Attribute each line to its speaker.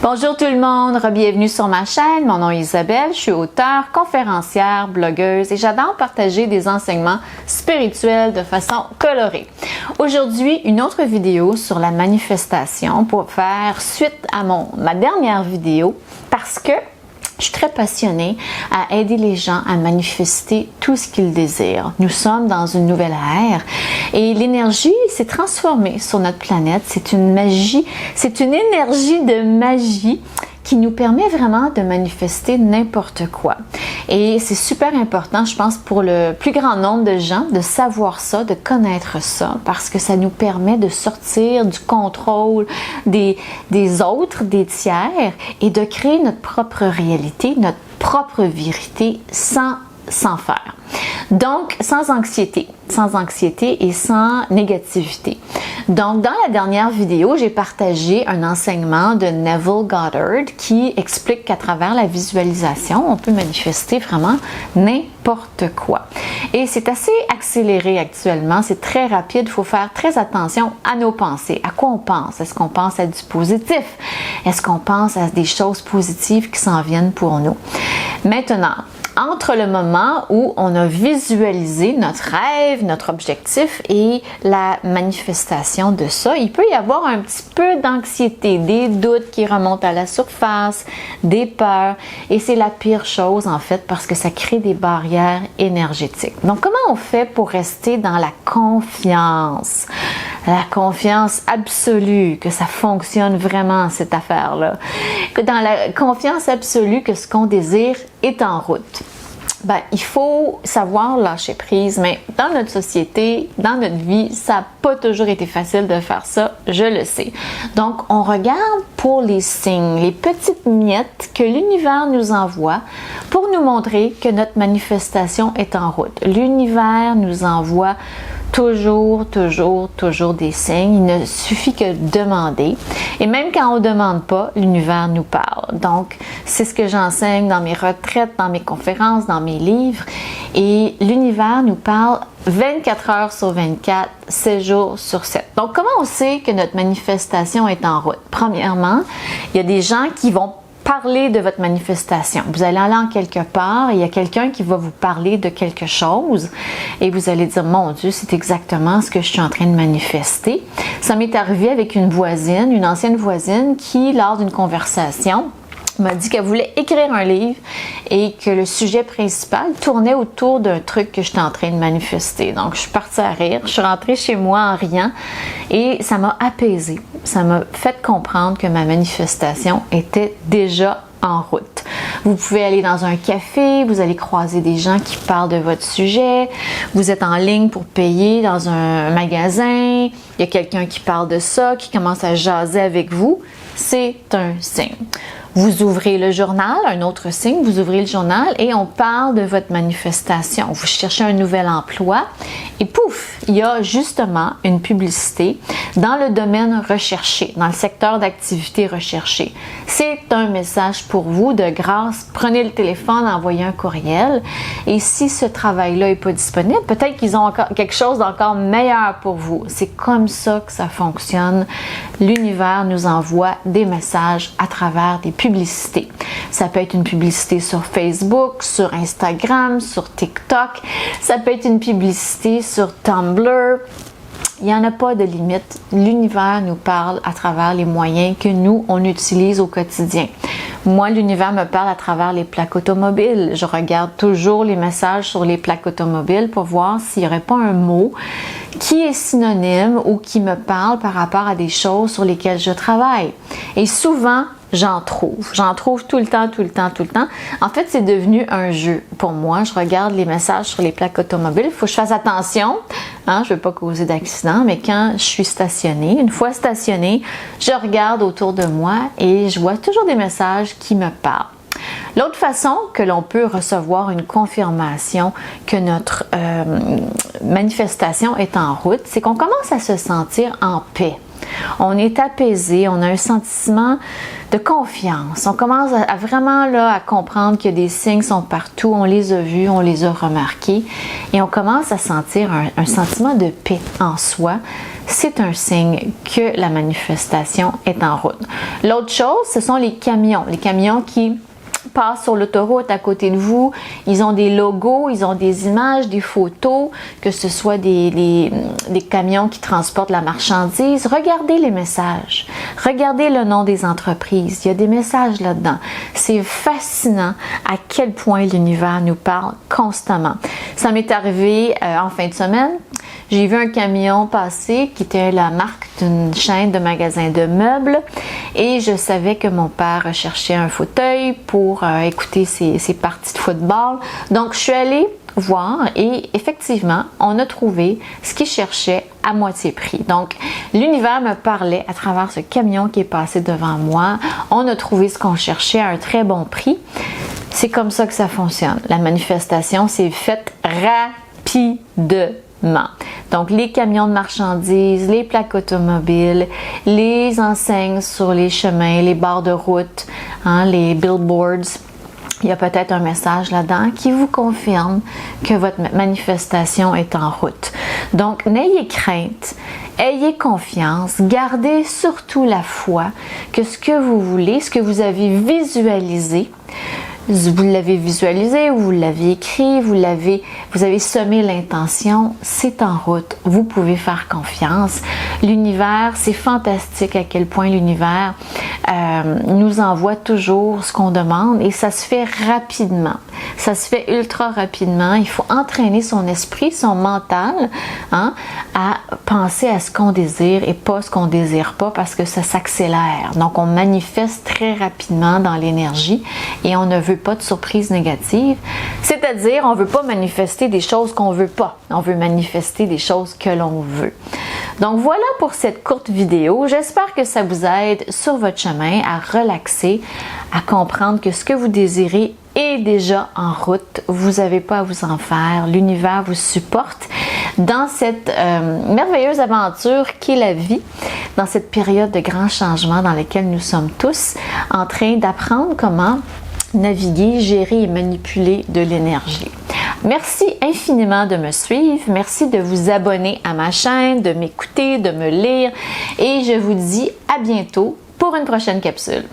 Speaker 1: Bonjour tout le monde, bienvenue sur ma chaîne. Mon nom est Isabelle, je suis auteure, conférencière, blogueuse et j'adore partager des enseignements spirituels de façon colorée. Aujourd'hui, une autre vidéo sur la manifestation pour faire suite à ma dernière vidéo parce que je suis très passionnée à aider les gens à manifester tout ce qu'ils désirent. Nous sommes dans une nouvelle ère et l'énergie s'est transformée sur notre planète. C'est une magie, c'est une énergie de magie qui nous permet vraiment de manifester n'importe quoi. Et c'est super important, je pense, pour le plus grand nombre de gens de savoir ça, de connaître ça, parce que ça nous permet de sortir du contrôle des autres, des tiers, et de créer notre propre réalité, notre propre vérité sans faire. Donc, sans anxiété et sans négativité. Donc, dans la dernière vidéo, j'ai partagé un enseignement de Neville Goddard qui explique qu'à travers la visualisation, on peut manifester vraiment n'importe quoi. Et c'est assez accéléré actuellement, c'est très rapide, il faut faire très attention à nos pensées. À quoi on pense? Est-ce qu'on pense à du positif? Est-ce qu'on pense à des choses positives qui s'en viennent pour nous? Maintenant, entre le moment où on a visualisé notre rêve, notre objectif et la manifestation de ça, il peut y avoir un petit peu d'anxiété, des doutes qui remontent à la surface, des peurs, et c'est la pire chose en fait parce que ça crée des barrières énergétiques. Donc comment on fait pour rester dans la confiance? La confiance absolue que ça fonctionne vraiment cette affaire-là. Que dans la confiance absolue que ce qu'on désire est en route. Ben, il faut savoir lâcher prise, mais dans notre société, dans notre vie, ça n'a pas toujours été facile de faire ça, je le sais. Donc, on regarde pour les signes, les petites miettes que l'univers nous envoie pour nous montrer que notre manifestation est en route. L'univers nous envoie toujours des signes. Il ne suffit que de demander. Et même quand on ne demande pas, l'univers nous parle. Donc, c'est ce que j'enseigne dans mes retraites, dans mes conférences, dans mes livres. Et l'univers nous parle 24 heures sur 24, 7 jours sur 7. Donc, comment on sait que notre manifestation est en route? Premièrement, il y a des gens qui vont parler de votre manifestation. Vous allez aller en quelque part et il y a quelqu'un qui va vous parler de quelque chose et vous allez dire, mon Dieu, c'est exactement ce que je suis en train de manifester. Ça m'est arrivé avec une voisine, une ancienne voisine qui, lors d'une conversation, m'a dit qu'elle voulait écrire un livre et que le sujet principal tournait autour d'un truc que j'étais en train de manifester. Donc, je suis partie à rire, je suis rentrée chez moi en riant et ça m'a apaisée. Ça m'a fait comprendre que ma manifestation était déjà en route. Vous pouvez aller dans un café, vous allez croiser des gens qui parlent de votre sujet, vous êtes en ligne pour payer dans un magasin, il y a quelqu'un qui parle de ça, qui commence à jaser avec vous, c'est un signe. Vous ouvrez le journal, un autre signe, vous ouvrez le journal et on parle de votre manifestation. Vous cherchez un nouvel emploi et pouf, il y a justement une publicité dans le domaine recherché, dans le secteur d'activité recherché. C'est un message pour vous de grâce. Prenez le téléphone, envoyez un courriel et si ce travail-là n'est pas disponible, peut-être qu'ils ont encore quelque chose d'encore meilleur pour vous. C'est comme ça que ça fonctionne. L'univers nous envoie des messages à travers des publicité. Ça peut être une publicité sur Facebook, sur Instagram, sur TikTok. Ça peut être une publicité sur Tumblr. Il n'y en a pas de limite. L'univers nous parle à travers les moyens que nous, on utilise au quotidien. Moi, l'univers me parle à travers les plaques automobiles. Je regarde toujours les messages sur les plaques automobiles pour voir s'il n'y aurait pas un mot qui est synonyme ou qui me parle par rapport à des choses sur lesquelles je travaille. Et souvent, j'en trouve tout le temps. En fait, c'est devenu un jeu. Pour moi, je regarde les messages sur les plaques automobiles. Il faut que je fasse attention. Je ne veux pas causer d'accident, mais quand je suis stationnée, une fois stationnée, je regarde autour de moi et je vois toujours des messages qui me parlent. L'autre façon que l'on peut recevoir une confirmation que notre manifestation est en route, c'est qu'on commence à se sentir en paix. On est apaisé, on a un sentiment de confiance. On commence à vraiment à comprendre que des signes sont partout. On les a vus, on les a remarqués et on commence à sentir un sentiment de paix en soi. C'est un signe que la manifestation est en route. L'autre chose, ce sont les camions. Les camions qui passent sur l'autoroute à côté de vous. Ils ont des logos, ils ont des images, des photos, que ce soit des camions qui transportent la marchandise. Regardez les messages. Regardez le nom des entreprises. Il y a des messages là-dedans. C'est fascinant à quel point l'univers nous parle constamment. Ça m'est arrivé en fin de semaine. J'ai vu un camion passer qui était la marque d'une chaîne de magasins de meubles et je savais que mon père cherchait un fauteuil pour écouter ses parties de football. Donc, je suis allée voir et effectivement, on a trouvé ce qu'il cherchait à moitié prix. Donc, l'univers me parlait à travers ce camion qui est passé devant moi. On a trouvé ce qu'on cherchait à un très bon prix. C'est comme ça que ça fonctionne. La manifestation s'est faite rapidement. Donc, les camions de marchandises, les plaques automobiles, les enseignes sur les chemins, les bords de route, les billboards. Il y a peut-être un message là-dedans qui vous confirme que votre manifestation est en route. Donc, n'ayez crainte, ayez confiance, gardez surtout la foi que ce que vous voulez, ce que vous avez visualisé, vous l'avez visualisé, vous l'avez écrit, vous avez semé l'intention, c'est en route. Vous pouvez faire confiance. L'univers, c'est fantastique à quel point l'univers nous envoie toujours ce qu'on demande et ça se fait rapidement. Ça se fait ultra rapidement. Il faut entraîner son esprit, son mental, à penser à ce qu'on désire et pas ce qu'on désire pas parce que ça s'accélère. Donc, on manifeste très rapidement dans l'énergie et on ne veut pas de surprise négative. C'est-à-dire, on ne veut pas manifester des choses qu'on ne veut pas. On veut manifester des choses que l'on veut. Donc, voilà pour cette courte vidéo. J'espère que ça vous aide sur votre chemin à relaxer, à comprendre que ce que vous désirez est déjà en route. Vous n'avez pas à vous en faire. L'univers vous supporte dans cette merveilleuse aventure qu'est la vie, dans cette période de grands changements dans laquelle nous sommes tous en train d'apprendre comment naviguer, gérer et manipuler de l'énergie. Merci infiniment de me suivre. Merci de vous abonner à ma chaîne, de m'écouter, de me lire et je vous dis à bientôt pour une prochaine capsule.